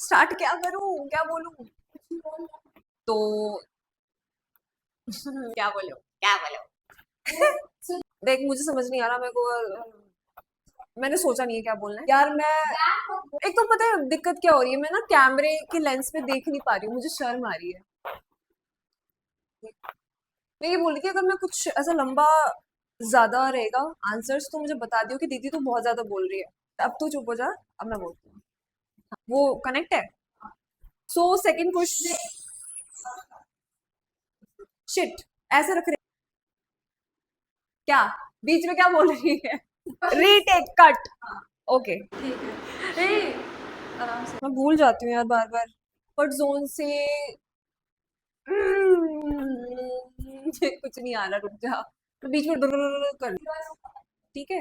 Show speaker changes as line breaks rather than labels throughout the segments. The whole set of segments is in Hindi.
स्टार्ट क्या करूं, क्या बोलूं? तो क्या बोलो, क्या बोलो? देख, मुझे समझ नहीं आ रहा मेरे को। मैंने सोचा नहीं है क्या बोलना है यार। मैं एक तो पता है दिक्कत क्या हो रही है, मैं ना कैमरे के लेंस में देख नहीं पा रही हूँ, मुझे शर्म आ रही है। मैं ये बोल रही थी अगर मैं कुछ ऐसा लंबा ज्यादा रहेगा आंसर्स तो मुझे बता दियो कि दीदी तू बहुत ज्यादा बोल रही है। अब तू चुप हो जा, अब मैं बोलती हूँ। वो कनेक्ट है। So second question. शिट, ऐसे रख रहे क्या? बीच में क्या बोल रही है? Retake, cut. ओके।
ए, आराम से।
मैं भूल जाती हूँ यार बार बार। बट जोन से कुछ नहीं आ रहा, रुक जा। तो बीच में कर। ठीक है,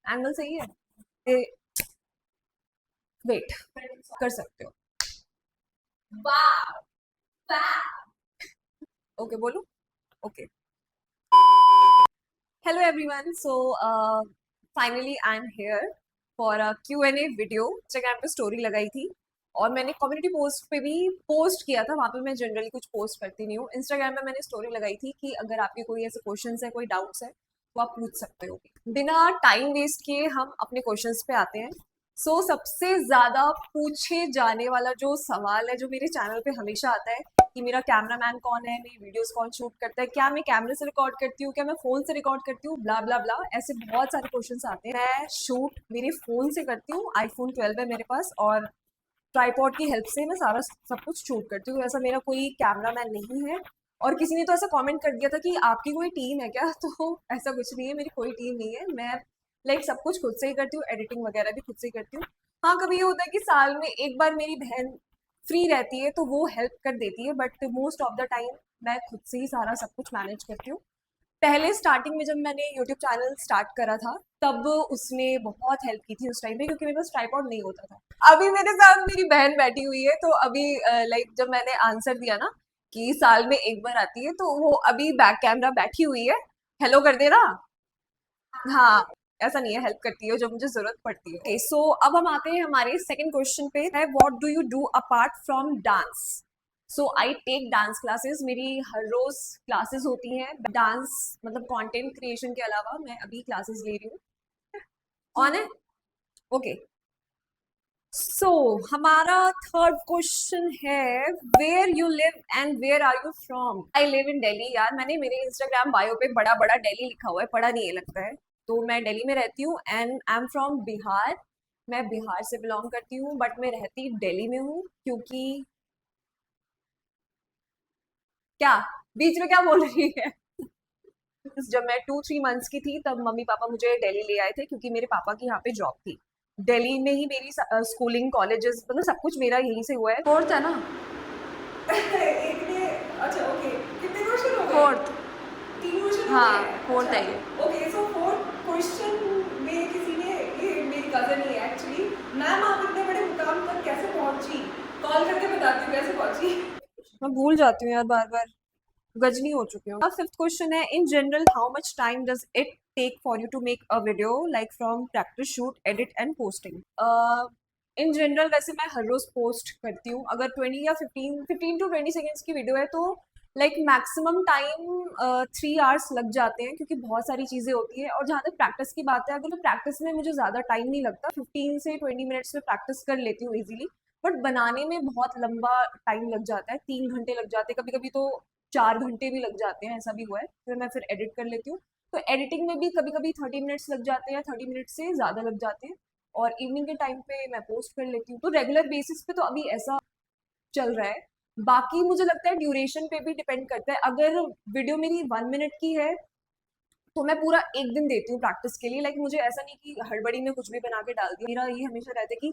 एंगल सही है। वेट, कर सकते हो। ओके, बोलो। Okay. Hello everyone, so finally I am here for a Q&A video. Instagram पे स्टोरी लगाई थी और मैंने कम्युनिटी पोस्ट पे भी पोस्ट किया था। वहाँ पे मैं जनरली कुछ पोस्ट करती नहीं हूँ। इंस्टाग्राम पे मैंने स्टोरी लगाई थी कि अगर आपके कोई ऐसे क्वेश्चंस है, कोई डाउट्स है तो आप पूछ सकते हो। बिना टाइम वेस्ट किए हम अपने क्वेश्चंस पे आते हैं। सबसे ज्यादा पूछे जाने वाला जो सवाल है, जो मेरे चैनल पे हमेशा आता है कि मेरा कैमरामैन कौन है, मेरी वीडियोस कौन शूट करता है, क्या मैं कैमरे से रिकॉर्ड करती हूँ, क्या मैं फोन से रिकॉर्ड करती हूँ, ब्ला ब्ला ब्ला। ऐसे बहुत सारे क्वेश्चंस आते हैं। मैं शूट मेरे फोन से करती हूँ, iPhone 12 है मेरे पास, और ट्राईपॉड की हेल्प से मैं सारा सब कुछ शूट करती हूँ। ऐसा मेरा कोई कैमरामैन नहीं है। और किसी ने तो ऐसा कमेंट कर दिया था कि आपकी कोई टीम है क्या? तो ऐसा कुछ नहीं है, मेरी कोई टीम नहीं है। मैं सब कुछ खुद से ही करती हूँ, एडिटिंग वगैरह भी खुद से ही करती हूँ। हाँ, कभी ये होता है कि साल में एक बार मेरी बहन फ्री रहती है तो वो हेल्प कर देती है, but most of the time मैं खुद से ही सारा सब कुछ मैनेज करती हूँ। पहले स्टार्टिंग में जब मैंने यूट्यूब चैनल स्टार्ट करा था तब उसने बहुत हेल्प की थी उस टाइम पे, क्योंकि मेरे पास ट्राइपॉड नहीं होता था। अभी मेरे साथ मेरी बहन बैठी हुई है, तो अभी जब मैंने आंसर दिया ना कि साल में एक बार आती है, तो वो अभी बैक कैमरा बैठी हुई है। हेलो कर दे ना। हाँ, ऐसा नहीं है, हेल्प करती है जब मुझे जरूरत पड़ती है। ओके, सो अब हम आते हैं हमारे सेकंड क्वेश्चन पे, है what do you do apart from dance? So I take dance classes. मेरी हर रोज क्लासेस होती हैं डांस, मतलब कंटेंट क्रिएशन के अलावा मैं अभी क्लासेस ले रही हूँ। ऑन है। ओके, सो हमारा थर्ड क्वेश्चन है where you live and where are you from? I live in Delhi. यार, मैंने मेरे इंस्टाग्राम बायो पे बड़ा बड़ा दिल्ली लिखा हुआ है, पढ़ा नहीं है लगता है। तो मैं दिल्ली में रहती हूँ and I am from Bihar. मैं बिहार से बिलोंग करती हूँ, बट मैं रहती दिल्ली में हूँ क्योंकि क्या? बीच में क्या बोल रही है? जब मैं 2-3 मंथ्स की थी तब मम्मी पापा मुझे दिल्ली ले आए थे, क्योंकि मेरे पापा की यहाँ पे जॉब थी। दिल्ली में ही मेरी स्कूलिंग, कॉलेजेस, मतलब सब कुछ मेरा यहीं से हुआ है।
फोर्थ है ना?
एक ने अच्छा, ओके। कितने क्वेश्चन हो गए?
फोर्थ।
3 क्वेश्चन हो
हाँ,
गए हैं?
फोर्थ
अच्छा।
है ये।
ओके, सो फोर्थ क्वेश्चन में किसी ने, ये मेरी कजन ही है एक्चुअली। मैम, आप इतने बड़े मुकाम तक कैसे पहुंची? कॉल करके बताती हूँ कैसे पहुंची। मैं भूल जाती हूँ यार बार बार, गजनी हो चुकी हूँ। अब फिफ्थ क्वेश्चन है, in general how much time does it take for you to make a video, like from practice, shoot, edit and posting? In general वैसे मैं हर रोज पोस्ट करती हूँ। अगर 15 टू 20 सेकेंड्स की वीडियो है तो मैक्सिमम टाइम 3 आवर्स लग जाते हैं, क्योंकि बहुत सारी चीजें होती है। और जहाँ तक प्रैक्टिस की बात है, अगर मैं प्रैक्टिस में मुझे ज्यादा टाइम नहीं लगता, 15 से 20 मिनट्स में प्रैक्टिस कर लेती हूँ इजीली। बट बनाने में बहुत लंबा टाइम लग जाता है, 3 घंटे लग जाते हैं, कभी कभी तो 4 घंटे भी लग जाते हैं, ऐसा भी हुआ है। फिर मैं एडिट कर लेती हूँ। तो एडिटिंग में भी कभी कभी 30 मिनट्स लग जाते हैं, 30 मिनट से ज्यादा लग जाते हैं। और इवनिंग के टाइम पे मैं पोस्ट कर लेती हूँ, तो रेगुलर बेसिस पे तो अभी ऐसा चल रहा है। बाकी मुझे लगता है ड्यूरेशन पे भी डिपेंड करता है। अगर वीडियो मेरी 1 मिनट की है तो मैं पूरा एक दिन देती हूँ प्रैक्टिस के लिए। मुझे ऐसा नहीं कि हड़बड़ी में कुछ भी बना के डाल दिया। मेरा ये हमेशा रहता है कि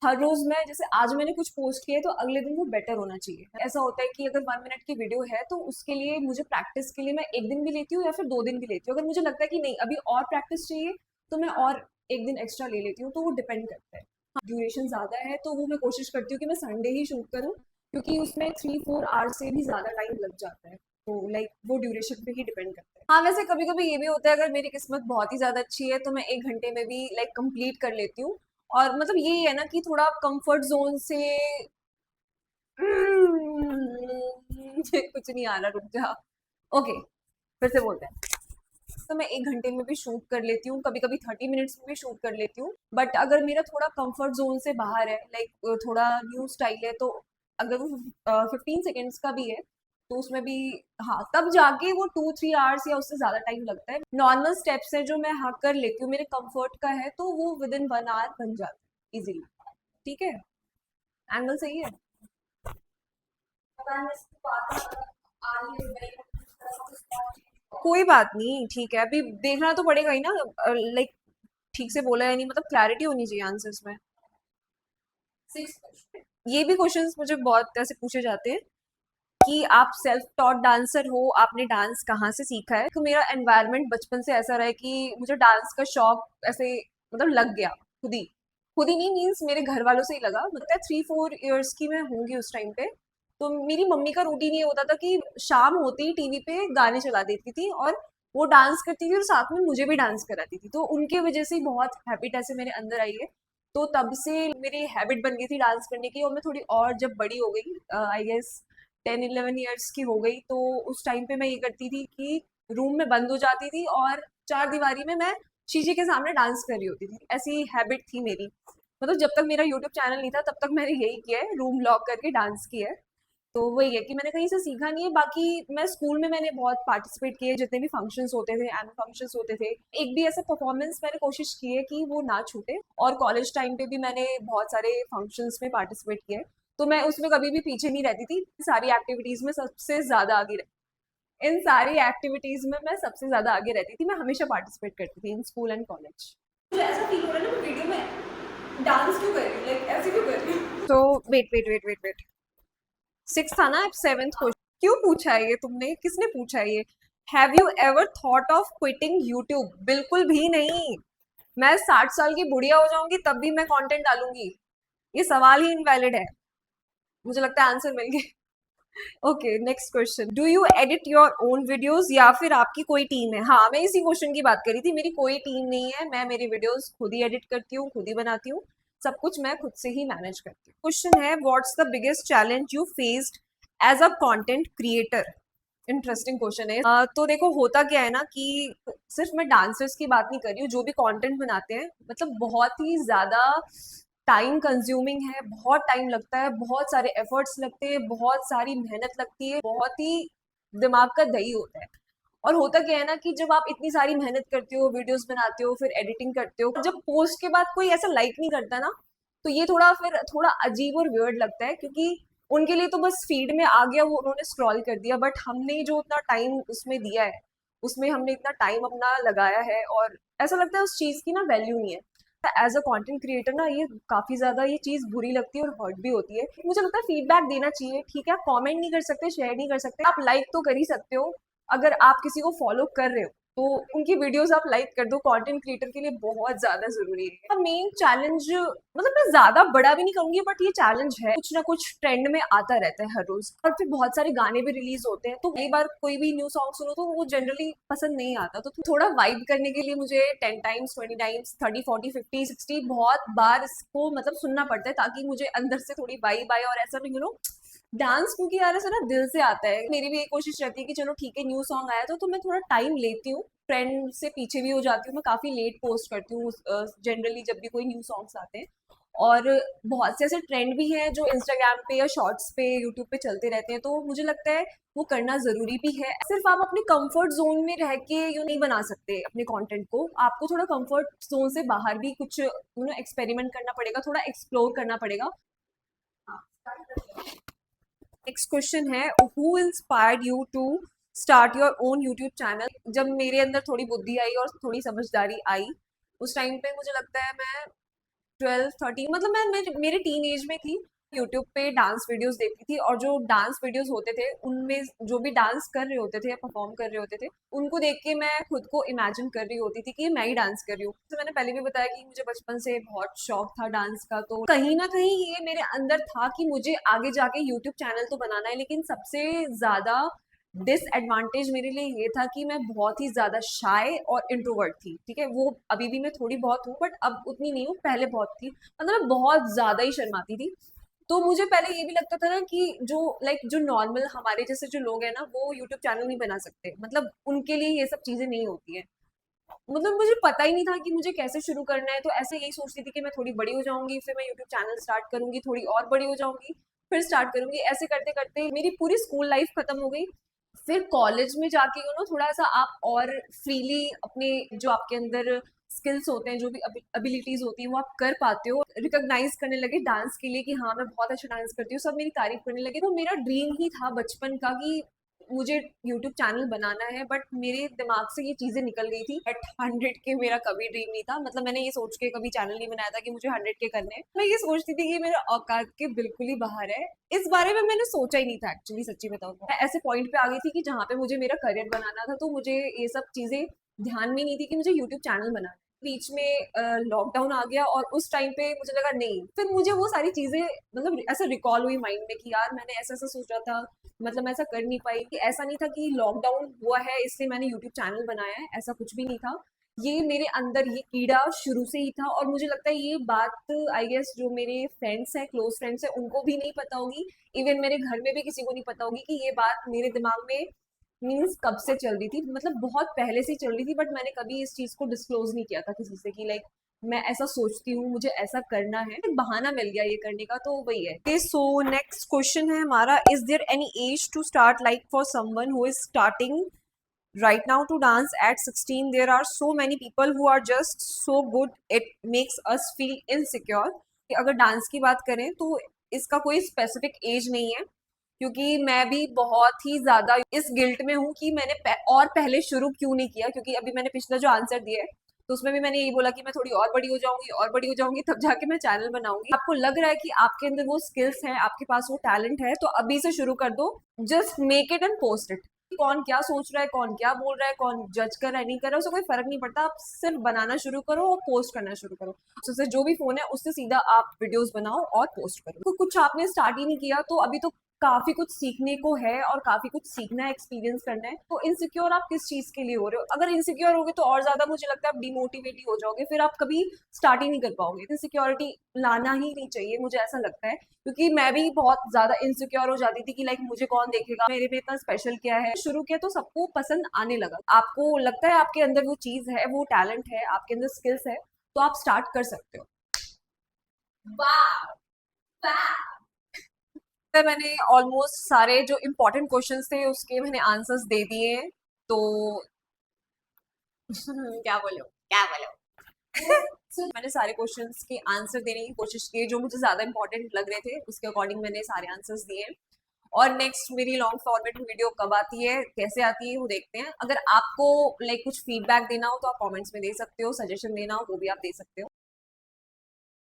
हर रोज मैं, जैसे आज मैंने कुछ पोस्ट किया है तो अगले दिन वो बेटर होना चाहिए। ऐसा होता है कि अगर 1 मिनट की वीडियो है तो उसके लिए मुझे प्रैक्टिस के लिए मैं एक दिन भी लेती हूँ या फिर 2 दिन भी लेती हूँ। अगर मुझे लगता है कि नहीं अभी और प्रैक्टिस चाहिए तो मैं और एक दिन एक्स्ट्रा ले लेती हूँ, तो वो डिपेंड करता है। ड्यूरेशन ज्यादा है तो वो मैं कोशिश करती हूँ कि मैं संडे ही शूट करूँ, क्योंकि उसमें 3-4 आवर्स से भी ज्यादा टाइम लग जाता है। तो वो ड्यूरेशन पे ही डिपेंड करता है। हाँ, वैसे कभी कभी ये भी होता है, अगर मेरी किस्मत बहुत ही ज्यादा अच्छी है तो मैं 1 घंटे में भी कंप्लीट कर लेती हूँ। और मतलब ये है ना कि थोड़ा कंफर्ट जोन से कुछ नहीं आ रहा, रुक जा। ओके, फिर से बोलते हैं। तो मैं 1 घंटे में भी शूट कर लेती हूँ, कभी कभी 30 मिनट्स में भी शूट कर लेती हूँ। बट अगर मेरा थोड़ा कंफर्ट जोन से बाहर है, लाइक थोड़ा न्यू स्टाइल है, तो अगर वो 15 सेकेंड्स का भी है तो उसमें भी, हाँ, तब जाके वो 2-3 आवर्स या उससे ज्यादा टाइम लगता है। नॉर्मल स्टेप्स है जो मैं हाँ कर लेती हूँ, मेरे कंफर्ट का है, तो वो विद इन 1 आवर बन जाता है इजीली। ठीक है, एंगल सही है। कोई बात नहीं, ठीक है, अभी देखना तो पड़ेगा ही ना, लाइक ठीक से बोला है नहीं, मतलब क्लैरिटी होनी चाहिए आंसर्स में। ये भी क्वेश्चंस मुझे बहुत ऐसे पूछे जाते हैं कि आप सेल्फ टॉट डांसर हो, आपने डांस कहाँ से सीखा है। तो मेरा एनवायरनमेंट बचपन से ऐसा रहा है कि मुझे डांस का शौक ऐसे मतलब लग गया खुद ही नहीं, मीन्स मेरे घर वालों से ही लगा। मतलब 3-4 इयर्स की मैं होंगी उस टाइम पे। तो मेरी मम्मी का रूटीन ये होता था कि शाम होते ही टीवी पे गाने चला देती थी और वो डांस करती थी और साथ में मुझे भी डांस कराती थी, तो उनके वजह से ही बहुत हैबिट ऐसे मेरे अंदर आई है। तो तब से मेरी हैबिट बन गई थी डांस करने की। और मैं थोड़ी और जब बड़ी हो गई, आई गेस 10-11 इयर्स की हो गई, तो उस टाइम पे मैं ये करती थी कि रूम में बंद हो जाती थी और चार दीवारी में मैं शीशे के सामने डांस कर रही होती थी। ऐसी हैबिट थी मेरी। मतलब जब तक मेरा यूट्यूब चैनल नहीं था तब तक मैंने यही किया है, रूम लॉक करके डांस किया है। तो वही है कि मैंने कहीं से सीखा नहीं है। बाकी मैं स्कूल में मैंने बहुत पार्टिसिपेट किए, जितने भी फंक्शंस होते थे, एनुअल फंक्शंस होते थे, एक भी ऐसा परफॉर्मेंस मैंने कोशिश की है कि वो ना छूटे। और कॉलेज टाइम पे भी मैंने बहुत सारे फंक्शंस में पार्टिसिपेट किए हैं। तो मैं उसमें कभी भी पीछे नहीं रहती थी, सारी एक्टिविटीज में सबसे ज्यादा आगे इन सारी एक्टिविटीज में मैं सबसे ज्यादा आगे रहती थी। मैं हमेशा पार्टिसिपेट करती थी इन स्कूल एंड कॉलेज। मुझे ऐसा फील हो रहा है ना, मैं वीडियो में डांस क्यों कर रही हूँ, लाइक ऐसे क्यों कर रही हूँ। तो wait wait wait wait wait, 6 था ना, अब 7th क्वेश्चन। क्यों पूछा है ये तुमने, किसने पूछा है ये? Have you ever thought of quitting YouTube? बिल्कुल भी नहीं। मैं 60 साल की बुढ़िया हो जाऊंगी तब भी मैं कंटेंट डालूंगी। ये सवाल ही इनवैलिड है। मुझे लगता है आंसर मिल गया। Okay, next question. Do you edit your own videos या फिर आपकी कोई टीम है? हाँ, मैं इसी क्वेश्चन की बात करी थी। मेरी कोई टीम नहीं है, मैं मेरी वीडियोस खुद ही एडिट करती हूँ, खुद ही बनाती हूँ। सब कुछ मैं खुद से ही मैनेज करती हूँ। क्वेश्चन है, what's the biggest challenge you faced as a content creator? Interesting question है। तो देखो, होता क्या है ना कि सिर्फ मैं डांसर्स की बात नहीं कर रही हूँ, जो भी कंटेंट बनाते हैं, मतलब बहुत ही ज्यादा टाइम कंज्यूमिंग है, बहुत टाइम लगता है, बहुत सारे एफर्ट्स लगते हैं, बहुत सारी मेहनत लगती है, बहुत ही दिमाग का दही होता है। और होता क्या है ना कि जब आप इतनी सारी मेहनत करते हो, वीडियोस बनाते हो, फिर एडिटिंग करते हो, जब पोस्ट के बाद कोई ऐसा लाइक नहीं करता ना, तो ये थोड़ा फिर थोड़ा अजीब और वियर्ड लगता है, क्योंकि उनके लिए तो बस फीड में आ गया, वो उन्होंने स्क्रॉल कर दिया, बट हमने जो उतना टाइम उसमें दिया है, उसमें हमने इतना टाइम अपना लगाया है, और ऐसा लगता है उस चीज की ना वैल्यू नहीं है। एज अ कंटेंट क्रिएटर ना, ये काफी ज्यादा ये चीज बुरी लगती है और हर्ट भी होती है। मुझे लगता है फीडबैक देना चाहिए, ठीक है, आप कमेंट नहीं कर सकते, शेयर नहीं कर सकते, आप लाइक तो कर ही सकते हो। अगर आप किसी को फॉलो कर रहे हो तो उनकी वीडियोस आप लाइक कर दो, कंटेंट क्रिएटर के लिए बहुत ज्यादा जरूरी है। मेन चैलेंज, मतलब मैं ज्यादा बड़ा भी नहीं कहूंगी, बट ये चैलेंज है, कुछ ना कुछ ट्रेंड में आता रहता है हर रोज, और फिर बहुत सारे गाने भी रिलीज होते हैं, तो कई बार कोई भी न्यू सॉन्ग सुनो तो वो जनरली पसंद नहीं आता। तो थोड़ा वाइब करने के लिए मुझे 10 टाइम्स, 20 टाइम्स, 30, 40, 50, 60 बहुत बार इसको मतलब सुनना पड़ता है, ताकि मुझे अंदर से थोड़ी वाइब आए। और ऐसा नहीं, डांस क्योंकि यार ऐसा ना दिल से आता है। मेरी भी एक कोशिश रहती है कि चलो ठीक है, न्यू सॉन्ग आया तो मैं थोड़ा टाइम लेती हूँ, ट्रेंड से पीछे भी हो जाती हूँ, मैं काफी लेट पोस्ट करती हूँ जनरली जब भी कोई न्यू सॉन्ग्स आते हैं। और बहुत से ऐसे ट्रेंड भी हैं जो इंस्टाग्राम पे या शॉर्ट्स पे, यूट्यूब पे चलते रहते हैं, तो मुझे लगता है वो करना जरूरी भी है। सिर्फ आप अपने कंफर्ट जोन में रह के यू नहीं बना सकते अपने कंटेंट को, आपको थोड़ा कंफर्ट जोन से बाहर भी कुछ एक्सपेरिमेंट करना पड़ेगा, थोड़ा एक्सप्लोर करना पड़ेगा। नेक्स्ट क्वेश्चन है, who inspired you to start your own YouTube channel? जब मेरे अंदर थोड़ी बुद्धि आई और थोड़ी समझदारी आई, उस टाइम पे मुझे लगता है मैं 12-13, मतलब मैं मेरे टीन एज में थी। यूट्यूब पे डांस वीडियोस देखती थी, और जो डांस वीडियोस होते थे उनमें जो भी डांस कर रहे होते थे या परफॉर्म कर रहे होते थे, उनको देख के मैं खुद को इमेजिन कर रही होती थी कि मैं ही डांस कर रही हूँ। तो मैंने पहले भी बताया कि मुझे बचपन से बहुत शौक था डांस का, तो कहीं ना कहीं ये मेरे अंदर था कि मुझे आगे जाके यूट्यूब चैनल तो बनाना है, लेकिन सबसे ज्यादा डिसएडवांटेज मेरे लिए ये था कि मैं बहुत ही ज़्यादा शाय और इंट्रोवर्ट थी, ठीक है? वो अभी भी मैं थोड़ी बहुत हूँ, बट अब उतनी नहीं हूँ, पहले बहुत थी। मतलब मैं बहुत ज़्यादा ही शर्माती थी। तो मुझे पहले ये भी लगता था ना कि जो जो नॉर्मल हमारे जैसे जो लोग हैं ना, वो यूट्यूब चैनल नहीं बना सकते। मतलब उनके लिए ये सब चीज़ें नहीं होती हैं। मतलब मुझे पता ही नहीं था कि मुझे कैसे शुरू करना है, तो ऐसे यही सोचती थी कि मैं थोड़ी बड़ी हो जाऊँगी, फिर मैं यूट्यूब चैनल स्टार्ट करूँगी, थोड़ी और बड़ी हो जाऊँगी, फिर स्टार्ट करूँगी। ऐसे करते-करते मेरी पूरी स्कूल लाइफ खत्म हो गई। फिर कॉलेज में जाके थोड़ा-सा आप और फ्रीली अपने जो आपके अंदर स्किल्स होते हैं, जो भी एबिलिटीज़ होती हैं, वो आप कर पाते हो। रिकॉग्नाइज़ करने लगे डांस के लिए कि हाँ, मैं बहुत अच्छा डांस करती हूँ, सब मेरी तारीफ़ करने लगे। तो मेरा ड्रीम ही था बचपन का कि मुझे यूट्यूब चैनल बनाना है, बट मेरे दिमाग से ये चीज़ें निकल गई थी। बट 100 के मेरा कभी ड्रीम नहीं था। मतलब मैंने ये सोच के कभी चैनल नहीं बनाया था कि मुझे 100 के करने हैं। मैं ये सोचती थी कि मेरे औकात के बिल्कुल ही बाहर है। इस बारे में मैंने सोचा ही नहीं था एक्चुअली, सच्ची बताऊँ तो। मैं ऐसे पॉइंट पे आ गई थी कि जहाँ पे मुझे मेरा करियर बनाना था, तो मुझे ये सब चीज़ें ध्यान में नहीं थी कि मुझे यूट्यूब चैनल बनाना है। बीच में लॉकडाउन आ गया और उस टाइम पे मुझे लगा नहीं, फिर मुझे वो सारी चीज़ें मतलब ऐसे रिकॉल हुई माइंड में कि यार मैंने ऐसा-ऐसा सोचा था, मतलब मैं ऐसा कर नहीं पाई। कि ऐसा नहीं था कि लॉकडाउन हुआ है इसलिए मैंने यूट्यूब चैनल बनाया है, ऐसा कुछ भी नहीं था। ये मेरे अंदर ये कीड़ा शुरू से ही था, और मुझे लगता है ये बात आई गेस जो मेरे फ्रेंड्स हैं, क्लोज फ्रेंड्स हैं, उनको भी नहीं पता होगी। इवन मेरे घर में भी किसी को नहीं पता होगी कि ये बात मेरे दिमाग में मीन्स कब से चल रही थी। मतलब बहुत पहले से ही चल रही थी, बट मैंने कभी इस चीज को डिस्क्लोज नहीं किया था किसी से कि मैं ऐसा सोचती हूँ, मुझे ऐसा करना है। एक बहाना मिल गया ये करने का, तो वही है। ओके, सो नेक्स्ट क्वेश्चन है हमारा, is there any age to start, like for someone who is starting right now to dance at 16? There are so many people who are just so good, it makes us feel insecure. कि अगर डांस की बात करें तो इसका कोई स्पेसिफिक एज नहीं है, क्योंकि मैं भी बहुत ही ज्यादा इस गिल्ट में हूँ कि मैंने और पहले शुरू क्यों नहीं किया। क्योंकि अभी मैंने पिछला जो आंसर दिया है, तो उसमें भी मैंने यही बोला कि मैं थोड़ी और बड़ी हो जाऊंगी, और बड़ी हो जाऊंगी, तब जाके मैं चैनल बनाऊंगी। आपको लग रहा है कि आपके अंदर वो स्किल्स है, आपके पास वो टैलेंट है, तो अभी से शुरू कर दो। Just make it and post it. कौन क्या सोच रहा है, कौन क्या बोल रहा है, कौन जज कर रहा है, नहीं कर रहा है, उससे कोई फर्क नहीं पड़ता। आप सिर्फ बनाना शुरू करो और पोस्ट करना शुरू करो। उससे जो भी फोन है उससे सीधा आप वीडियोस बनाओ और पोस्ट करो। तो कुछ आपने स्टार्ट ही नहीं किया, तो अभी तो काफी कुछ सीखने को है और काफी कुछ सीखना है, एक्सपीरियंस करना है। तो इनसिक्योर आप किस चीज के लिए हो रहे हो? अगर इनसिक्योर होगे तो और ज्यादा मुझे लगता है आप डिमोटिवेट ही हो जाओगे, फिर आप कभी स्टार्ट ही नहीं कर पाओगे। इनसिक्योरिटी लाना ही नहीं चाहिए, मुझे ऐसा लगता है। क्योंकि मैं भी बहुत ज्यादा इनसिक्योर हो जाती थी कि मुझे कौन देखेगा, मेरे में इतना स्पेशल क्या है। शुरू किया तो सबको पसंद आने लगा। आपको लगता है आपके अंदर वो चीज है, वो टैलेंट है, आपके अंदर स्किल्स है, तो आप स्टार्ट कर सकते हो। मैंने ऑलमोस्ट सारे जो इम्पोर्टेंट क्वेश्चंस थे उसके मैंने आंसर्स दे दिए हैं, तो क्या बोलो, क्या बोलो। मैंने सारे क्वेश्चंस के आंसर देने की कोशिश की, जो मुझे ज्यादा इंपॉर्टेंट लग रहे थे उसके अकॉर्डिंग मैंने सारे आंसर्स दिए। और नेक्स्ट मेरी लॉन्ग फॉर्मेट वीडियो कब आती है, कैसे आती है, वो देखते हैं। अगर आपको कुछ फीडबैक देना हो तो आप कमेंट्स में दे सकते हो, सजेशन देना हो वो भी आप दे सकते हो।